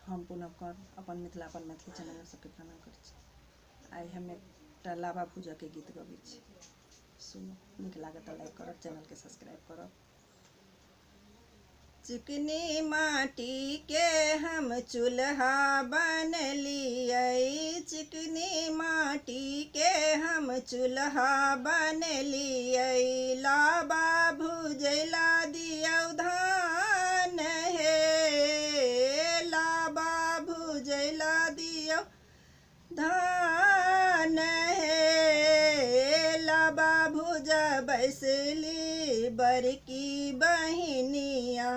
हम पुनः कर अपन मिथिला अपन मैथिली चैनल सबके प्रणाम करै छी। आइ हम एकटा लाबा भुजा के गीत गबै छी, सुनू, नीक लागत तऽ लाइक करब, चैनल के सब्सक्राइब करब। चिकनी माटी के हम चूल्हा बनलियै, चिकनी माटी के हम चूल्हा बनलियै। लाबा भुजैला दियौ धान हे, लाबा भुजैला दियौ धान हे। लाबा भुजा बैसली बड़की बहिनिया,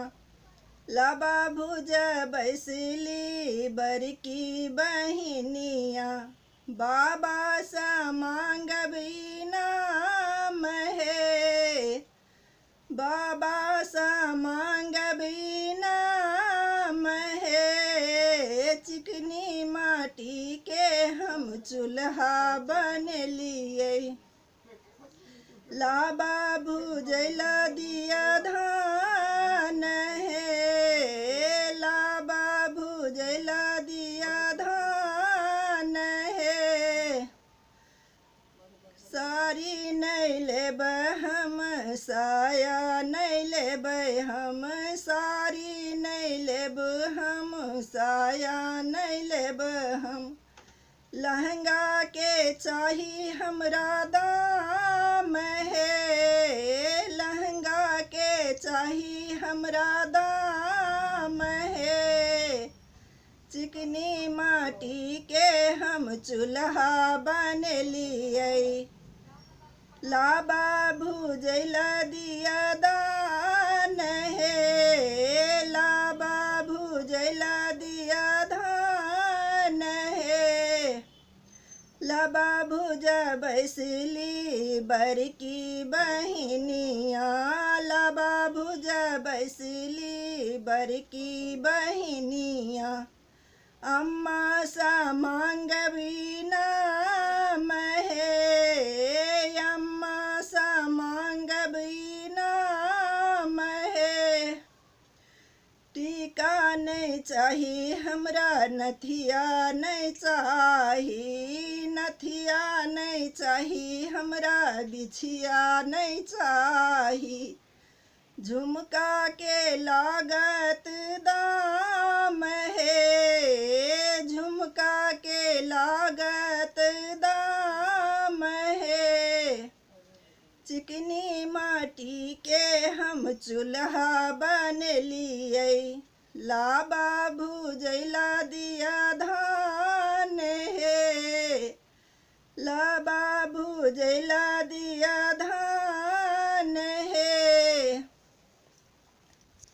लाबा भुजा बैसली बड़की बहिनिया। बाबा सा मांगब इनाम हे, बाबा सा मांगब इनाम हे। चिकनी माटी के हम चूल्हा बनलियै, लाबा भुजैला दिया धान हे, लाबा भुजैला दिया धान हे। साड़ी नहीं लेबै हम, साया नहीं लेबै हम, साड़ी नहीं लेब हम, साया नहीं लेब हम। लहंगा के चाही हमरा दाम हे, लहंगा के चाही हमरा दाम हे। चिकनी माटी के हम चूल्हा बनलियै, लाबा भुजैला दिया दान हे, लाबा भुजैला दिया धान हे। लाबा भुजा बैसली बड़की बहिनिया, लाबा भुजा बैसली बड़की बहिनिया। अम्मा सा मांगब इनाम हे, अम्मा सा मांगब इनाम हे। टीका नहीं चाही हमरा, नथिया नहीं चाही, नथिया नहीं चाही हमरा, बिछिया नहीं चाही। झुमका के लागत दाम हे, झुमका के लागत दाम हे। चिकनी माटी के हम चूल्हा बनलियै, लाबा भुजैला दिया धान हे, लाबा भुजैला दिया धान